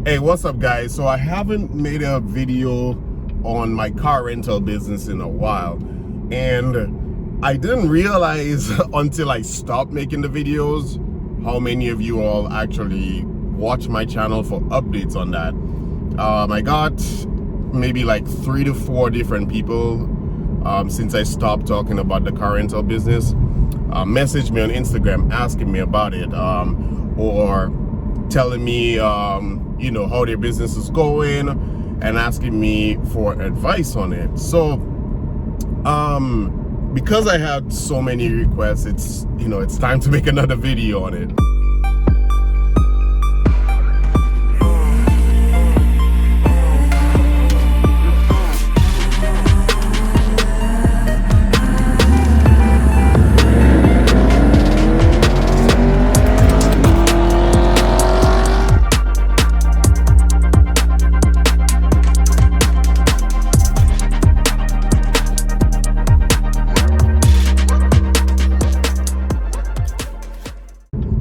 Hey, what's up guys? So I haven't made a video on my car rental business in a while, and I didn't realize until I stopped making the videos how many of you all actually watch my channel for updates on that. I got maybe like 3 to 4 different people since I stopped talking about the car rental business messaged me on Instagram asking me about it, or telling me you know, how their business is going and asking me for advice on it. So because I had so many requests, it's time to make another video on it.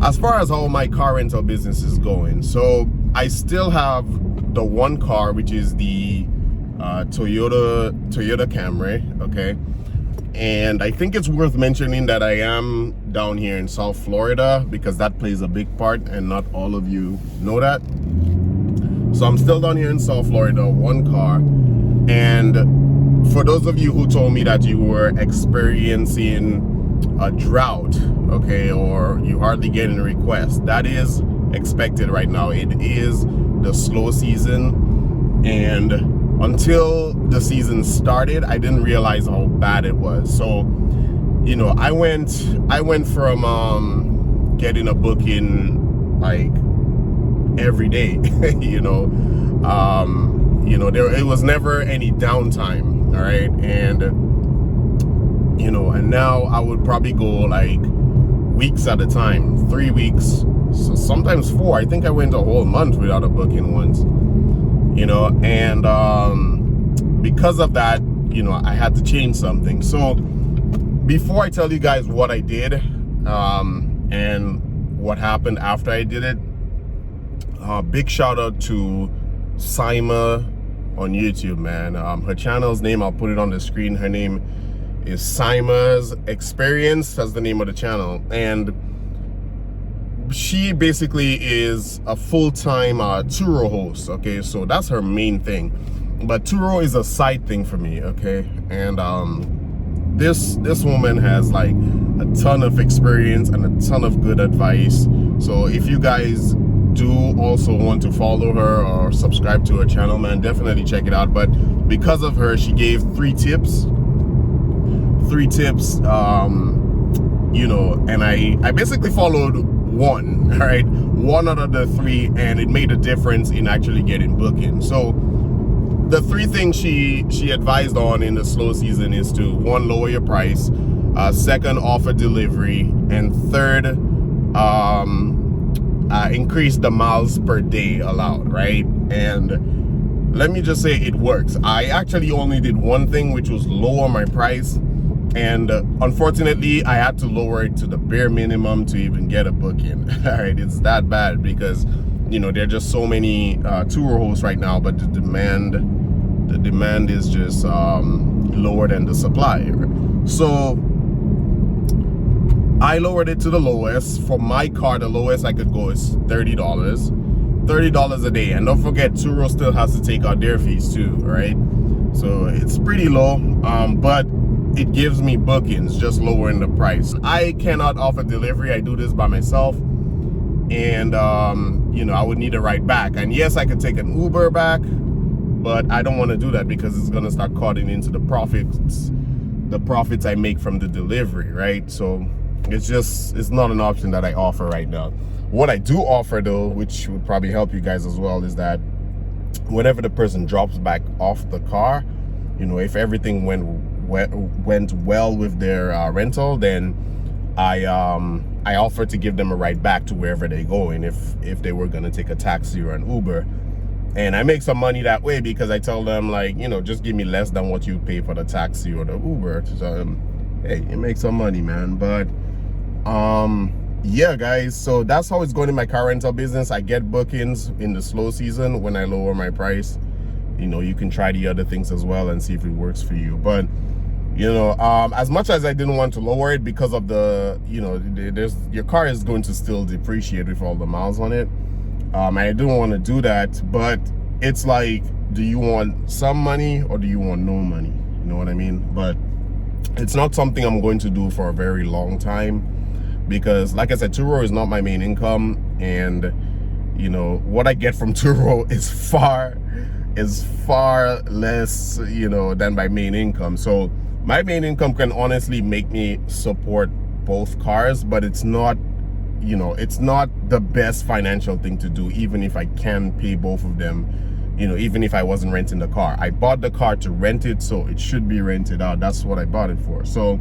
As far as how my car rental business is going, so I still have the one car, which is the Toyota Camry, okay? And I think it's worth mentioning that I am down here in South Florida because that plays a big part, and not all of you know that. So I'm still down here in South Florida, one car. And for those of you who told me that you were experiencing a drought, okay, or you hardly get any requests, that is expected right now. It is the slow season, and until the season started, I didn't realize how bad it was. So, you know, I went from getting a booking like every day, you know, it was never any downtime, all right, and you know, and now I would probably go like weeks at a time, 3 weeks, so sometimes 4. I think I went a whole month without a booking once, you know, and because of that, you know, I had to change something. So before I tell you guys what I did and what happened after I did it, big shout out to Sima on YouTube, man. Her channel's name, I'll put it on the screen. Her name is Sima's Experience. That's the name of the channel, and she basically is a full-time Turo host, okay? So that's her main thing, but Turo is a side thing for me, okay? And this woman has like a ton of experience and a ton of good advice. So if you guys do also want to follow her or subscribe to her channel, man, definitely check it out. But because of her, she gave 3 tips, you know, and I basically followed one, all right, one out of the 3, and it made a difference in actually getting booking. So the 3 things she advised on in the slow season is to, 1, lower your price, 2nd, offer delivery, and 3rd, increase the miles per day allowed, right? And let me just say, it works. I actually only did one thing, which was lower my price. And unfortunately, I had to lower it to the bare minimum to even get a booking. All right, it's that bad because, you know, there are just so many tour hosts right now, but the demand is just lower than the supply. So I lowered it to the lowest. For my car, the lowest I could go is $30 a day. And don't forget, Turo still has to take out their fees too, right? So it's pretty low, but it gives me bookings, just lowering the price. I cannot offer delivery. I do this by myself, and you know, I would need a ride back. And yes, I could take an Uber back, but I don't want to do that because it's going to start cutting into the profits I make from the delivery, right? So it's not an option that I offer right now. What I do offer though, which would probably help you guys as well, is that whenever the person drops back off the car, you know, if everything went well with their rental, then I offer to give them a ride back to wherever they're going if they were going to take a taxi or an Uber. And I make some money that way because I tell them, like, you know, just give me less than what you pay for the taxi or the Uber. So hey, you make some money, man. But yeah, guys, so that's how it's going in my car rental business. I get bookings in the slow season when I lower my price. You know, you can try the other things as well and see if it works for you. But you know, as much as I didn't want to lower it because of the, you know, your car is going to still depreciate with all the miles on it. I didn't want to do that, but it's like, do you want some money or do you want no money? You know what I mean? But it's not something I'm going to do for a very long time, because like I said, Turo is not my main income, and you know what I get from Turo is far less, you know, than my main income. So my main income can honestly make me support both cars, but it's not, you know, it's not the best financial thing to do, even if I can pay both of them, you know, even if I wasn't renting the car. I bought the car to rent it, so it should be rented out. That's what I bought it for. So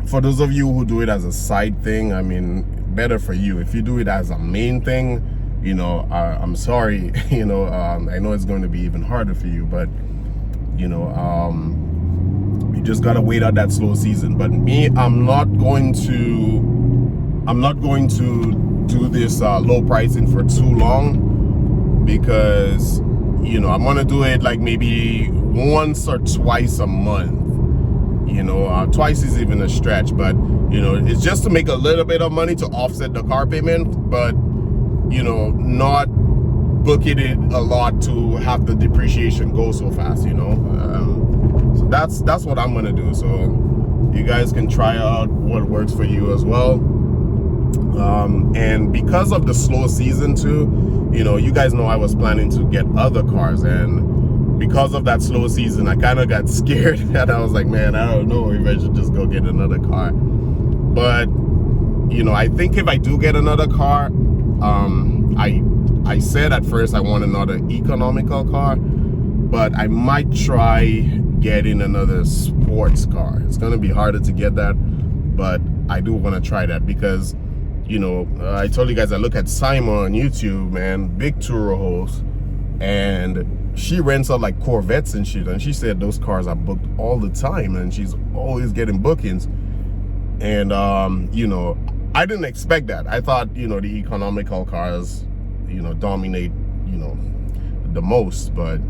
for those of you who do it as a side thing, I mean, better for you. If you do it as a main thing, you know, I'm sorry, you know, I know it's going to be even harder for you, but you know, you just gotta wait out that slow season. But me, I'm not going to do this low pricing for too long, because you know, I'm gonna do it like maybe once or twice a month. You know, twice is even a stretch, but you know, it's just to make a little bit of money to offset the car payment, but you know, not booking it a lot to have the depreciation go so fast, you know. So that's what I'm gonna do. So you guys can try out what works for you as well. And because of the slow season too, you know, you guys know I was planning to get other cars, and because of that slow season, I kind of got scared and I was like, man, I don't know if I should just go get another car. But you know, I think if I do get another car, I said at first I want another economical car, but I might try getting another sports car. It's gonna be harder to get that, but I do want to try that, because you know, I told you guys I look at Simon on YouTube, man, big Turo host, and she rents out like Corvettes and shit, and she said those cars are booked all the time and she's always getting bookings. And you know, I didn't expect that. I thought, you know, the economical cars, you know, dominate, you know, the most. But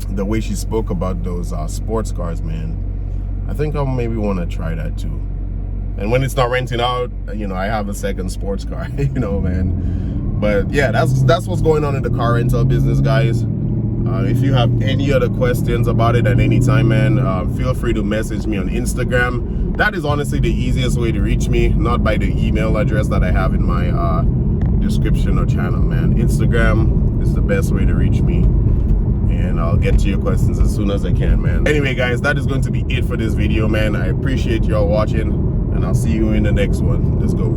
the way she spoke about those sports cars, man, I think I'll maybe want to try that too. And when it's not renting out, you know, I have a second sports car, you know, man. But yeah, that's what's going on in the car rental business, guys. If you have any other questions about it at any time, man, feel free to message me on Instagram. That is honestly the easiest way to reach me, not by the email address that I have in my description or channel, man. Instagram is the best way to reach me, and I'll get to your questions as soon as I can, man. Anyway, guys, that is going to be it for this video, man. I appreciate y'all watching, and I'll see you in the next one. Let's go.